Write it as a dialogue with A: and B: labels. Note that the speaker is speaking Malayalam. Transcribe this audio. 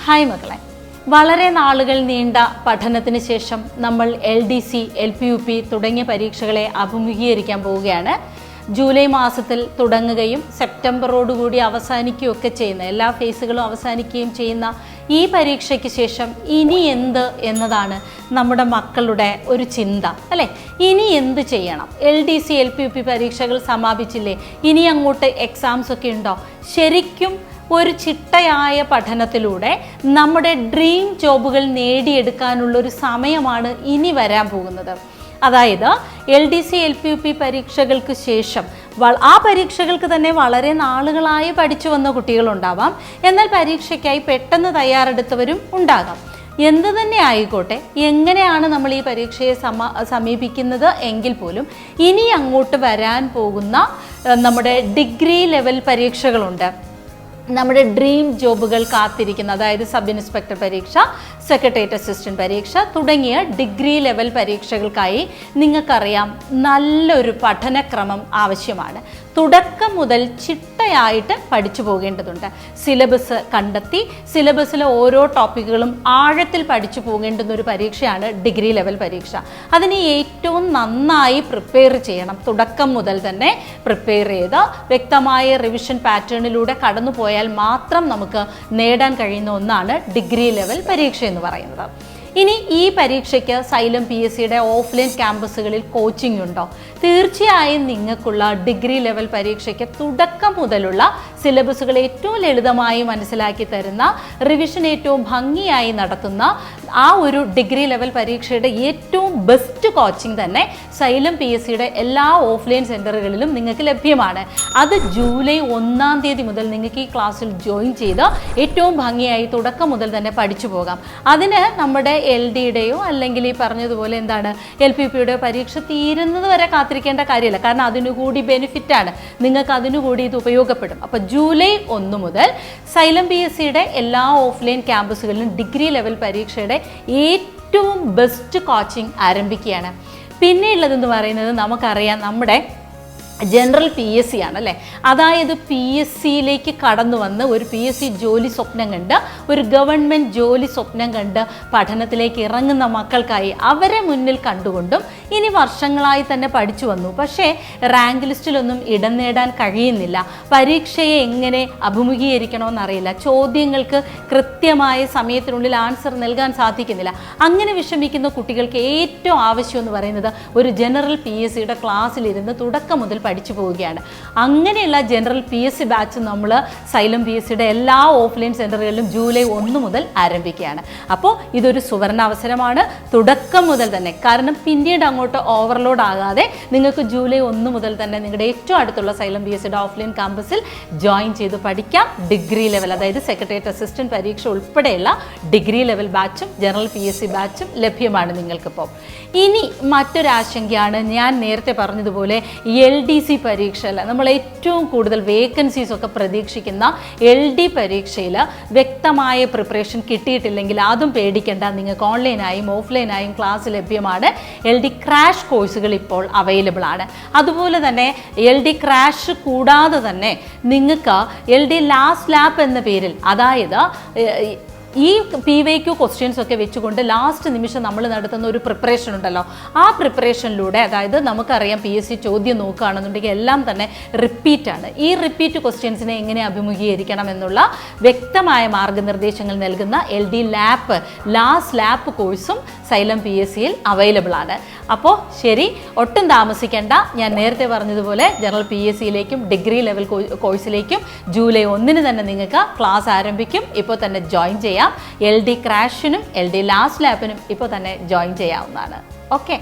A: ഹായ് മക്കളെ, വളരെ നാളുകൾ നീണ്ട പഠനത്തിന് ശേഷം നമ്മൾ LDC, LPUP തുടങ്ങിയ പരീക്ഷകളെ അഭിമുഖീകരിക്കാൻ പോവുകയാണ്. ജൂലൈ മാസത്തിൽ തുടങ്ങുകയും സെപ്റ്റംബറോടുകൂടി അവസാനിക്കുകയൊക്കെ ചെയ്യുന്ന, എല്ലാ ഫേസുകളും അവസാനിക്കുകയും ചെയ്യുന്ന ഈ പരീക്ഷയ്ക്ക് ശേഷം ഇനി എന്ത് എന്നതാണ് നമ്മുടെ മക്കളുടെ ഒരു ചിന്ത, അല്ലേ? ഇനി എന്ത് ചെയ്യണം? LDC, LPUP പരീക്ഷകൾ സമാപിച്ചില്ലേ, ഇനി അങ്ങോട്ട് എക്സാംസ് ഒക്കെ ഉണ്ടോ? ശരിക്കും ഒരു ചിട്ടയായ പഠനത്തിലൂടെ നമ്മുടെ ഡ്രീം ജോബുകൾ നേടിയെടുക്കാനുള്ളൊരു സമയമാണ് ഇനി വരാൻ പോകുന്നത്. അതായത് LDC, LPUP പരീക്ഷകൾക്ക് ശേഷം ആ പരീക്ഷകൾക്ക് തന്നെ വളരെ നാളുകളായി പഠിച്ചു വന്ന കുട്ടികളുണ്ടാവാം, എന്നാൽ പരീക്ഷയ്ക്കായി പെട്ടെന്ന് തയ്യാറെടുത്തവരും ഉണ്ടാകാം. എന്തു തന്നെ ആയിക്കോട്ടെ, എങ്ങനെയാണ് നമ്മൾ ഈ പരീക്ഷയെ സമീപിക്കുന്നത് എങ്കിൽ പോലും ഇനി അങ്ങോട്ട് വരാൻ പോകുന്ന നമ്മുടെ ഡിഗ്രി ലെവൽ പരീക്ഷകളുണ്ട്. നമ്മുടെ ഡ്രീം ജോബുകൾ കാത്തിരിക്കുന്ന, അതായത് സബ് ഇൻസ്പെക്ടർ പരീക്ഷ, സെക്രട്ടേറിയറ്റ് അസിസ്റ്റന്റ് പരീക്ഷ തുടങ്ങിയ ഡിഗ്രി ലെവൽ പരീക്ഷകൾക്കായി നിങ്ങൾക്കറിയാം നല്ലൊരു പഠനക്രമം ആവശ്യമാണ്. തുടക്കം മുതൽ ചിട്ടയായിട്ട് പഠിച്ചു പോകേണ്ടതുണ്ട്. സിലബസ് കണ്ടെത്തി സിലബസിലെ ഓരോ ടോപ്പിക്കുകളും ആഴത്തിൽ പഠിച്ചു പോകേണ്ടുന്ന ഒരു പരീക്ഷയാണ് ഡിഗ്രി ലെവൽ പരീക്ഷ. അതിന് ഏറ്റവും നന്നായി പ്രിപ്പയർ ചെയ്യണം. തുടക്കം മുതൽ തന്നെ പ്രിപ്പയർ ചെയ്ത് വ്യക്തമായ റിവിഷൻ പാറ്റേണിലൂടെ കടന്നു പോയാൽ മാത്രം നമുക്ക് നേടാൻ കഴിയുന്ന ഒന്നാണ് ഡിഗ്രി ലെവൽ പരീക്ഷ എന്ന് പറയുന്നത്. ഇനി ഈ പരീക്ഷയ്ക്ക് സൈലം PSCയുടെ ഓഫ്ലൈൻ ക്യാമ്പസുകളിൽ കോച്ചിങ് ഉണ്ടോ? തീർച്ചയായും നിങ്ങൾക്കുള്ള ഡിഗ്രി ലെവൽ പരീക്ഷയ്ക്ക് തുടക്കം മുതലുള്ള സിലബസുകൾ ഏറ്റവും ലളിതമായി മനസ്സിലാക്കി തരുന്ന, റിവിഷൻ ഏറ്റവും ഭംഗിയായി നടത്തുന്ന ആ ഒരു ഡിഗ്രി ലെവൽ പരീക്ഷയുടെ ഏറ്റവും ബെസ്റ്റ് കോച്ചിങ് തന്നെ സൈലം PSCയുടെ എല്ലാ ഓഫ്ലൈൻ സെൻറ്ററുകളിലും നിങ്ങൾക്ക് ലഭ്യമാണ്. അത് ജൂലൈ 1-ാം തീയതി മുതൽ നിങ്ങൾക്ക് ഈ ക്ലാസ്സിൽ ജോയിൻ ചെയ്ത് ഏറ്റവും ഭംഗിയായി തുടക്കം മുതൽ തന്നെ പഠിച്ചു പോകാം. അതിന് നമ്മുടെ LDയുടെയോ അല്ലെങ്കിൽ ഈ പറഞ്ഞതുപോലെ LPUPയുടെയോ പരീക്ഷ തീരുന്നത് വരെ കാത്തിരിക്കേണ്ട കാര്യമില്ല. കാരണം അതിനുകൂടി ബെനിഫിറ്റാണ്, നിങ്ങൾക്ക് അതിനുകൂടി ഇത് ഉപയോഗപ്പെടും. അപ്പോൾ ജൂലൈ 1 മുതൽ സൈലം PSCയുടെ എല്ലാ ഓഫ്ലൈൻ ക്യാമ്പസുകളിലും ഡിഗ്രി ലെവൽ പരീക്ഷയുടെ ഏറ്റവും ബെസ്റ്റ് കോച്ചിങ് ആരംഭിക്കുകയാണ്. പിന്നെയുള്ളതെന്ന് പറയുന്നത് നമുക്കറിയാം, നമ്മുടെ ജനറൽ PSC ആണല്ലേ. അതായത് PSCയിലേക്ക് കടന്നു വന്ന് ഒരു PSC ജോലി സ്വപ്നം കണ്ട്, ഒരു ഗവൺമെൻറ് ജോലി സ്വപ്നം കണ്ട് പഠനത്തിലേക്ക് ഇറങ്ങുന്ന മക്കൾക്കായി അവരെ മുന്നിൽ കണ്ടുകൊണ്ടും ഇനി വർഷങ്ങളായി തന്നെ പഠിച്ചു വന്നു, പക്ഷേ റാങ്ക് ലിസ്റ്റിലൊന്നും ഇടം നേടാൻ കഴിയുന്നില്ല. പരീക്ഷയെ എങ്ങനെ അഭിമുഖീകരിക്കണമെന്നറിയില്ല, ചോദ്യങ്ങൾക്ക് കൃത്യമായ സമയത്തിനുള്ളിൽ ആൻസർ നൽകാൻ സാധിക്കുന്നില്ല. അങ്ങനെ വിഷമിക്കുന്ന കുട്ടികൾക്ക് ഏറ്റവും ആവശ്യം എന്ന് പറയുന്നത് ഒരു ജനറൽ PSCയുടെ ക്ലാസ്സിലിരുന്ന് തുടക്കം മുതൽ പഠിച്ചു പോവുകയാണ്. അങ്ങനെയുള്ള ജനറൽ PSC ബാച്ച് നമ്മൾ സൈലം PSCയുടെ എല്ലാ ഓഫ്ലൈൻ സെൻറ്ററുകളിലും ജൂലൈ 1 മുതൽ ആരംഭിക്കുകയാണ്. അപ്പോൾ ഇതൊരു സുവർണ അവസരമാണ് തുടക്കം മുതൽ തന്നെ. കാരണം പിന്നീട് അങ്ങോട്ട് ഓവർലോഡ് ആകാതെ നിങ്ങൾക്ക് ജൂലൈ 1 മുതൽ തന്നെ നിങ്ങളുടെ ഏറ്റവും അടുത്തുള്ള സൈലം PSCയുടെ ഓഫ്ലൈൻ ക്യാമ്പസിൽ ജോയിൻ ചെയ്ത് പഠിക്കാം. ഡിഗ്രി ലെവൽ, അതായത് സെക്രട്ടേറിയറ്റ് അസിസ്റ്റന്റ് പരീക്ഷ ഉൾപ്പെടെയുള്ള ഡിഗ്രി ലെവൽ ബാച്ചും ജനറൽ PSC ബാച്ചും ലഭ്യമാണ് നിങ്ങൾക്കിപ്പോൾ. ഇനി മറ്റൊരാശങ്കയാണ്, ഞാൻ നേരത്തെ പറഞ്ഞതുപോലെ LDC പരീക്ഷയിൽ നമ്മൾ ഏറ്റവും കൂടുതൽ വേക്കൻസീസ് ഒക്കെ പ്രതീക്ഷിക്കുന്ന LD പരീക്ഷയിൽ വ്യക്തമായ പ്രിപ്പറേഷൻ കിട്ടിയിട്ടില്ലെങ്കിൽ അതും പേടിക്കേണ്ട. നിങ്ങൾക്ക് ഓൺലൈനായും ഓഫ്ലൈനായും ക്ലാസ് ലഭ്യമാണ്. LD ക്രാഷ് കോഴ്സുകൾ ഇപ്പോൾ അവൈലബിൾ ആണ്. അതുപോലെ തന്നെ LD ക്രാഷ് കൂടാതെ തന്നെ നിങ്ങൾക്ക് LD ലാസ്റ്റ് ലാപ്പ് എന്ന പേരിൽ, അതായത് ഈ PYQ ക്വസ്റ്റ്യൻസ് ഒക്കെ വെച്ചുകൊണ്ട് ലാസ്റ്റ് നിമിഷം നമ്മൾ നടത്തുന്ന ഒരു പ്രിപ്പറേഷൻ ഉണ്ടല്ലോ, ആ പ്രിപ്പറേഷനിലൂടെ, അതായത് നമുക്കറിയാം PSC ചോദ്യം നോക്കുകയാണെന്നുണ്ടെങ്കിൽ എല്ലാം തന്നെ റിപ്പീറ്റാണ്. ഈ റിപ്പീറ്റ് ക്വസ്റ്റ്യൻസിനെ എങ്ങനെ അഭിമുഖീകരിക്കണം എന്നുള്ള വ്യക്തമായ മാർഗനിർദ്ദേശങ്ങൾ നൽകുന്ന LD ലാപ്പ്, ലാസ്റ്റ് ലാപ്പ് കോഴ്സും സൈലം PSCയിൽ അവൈലബിൾ ആണ്. അപ്പോൾ ശരി, ഒട്ടും താമസിക്കേണ്ട. ഞാൻ നേരത്തെ പറഞ്ഞതുപോലെ ജനറൽ PSCയിലേക്കും ഡിഗ്രി ലെവൽ കോഴ്സിലേക്കും ജൂലൈ 1 തന്നെ നിങ്ങൾക്ക് ക്ലാസ് ആരംഭിക്കും. ഇപ്പോൾ തന്നെ ജോയിൻ ചെയ്യാം. LD ക്രാഷിനും LD ലാസ്റ്റ് ലാപ്പിനും ഇപ്പോൾ തന്നെ ജോയിൻ ചെയ്യാവുന്നതാണ്. ഓക്കെ.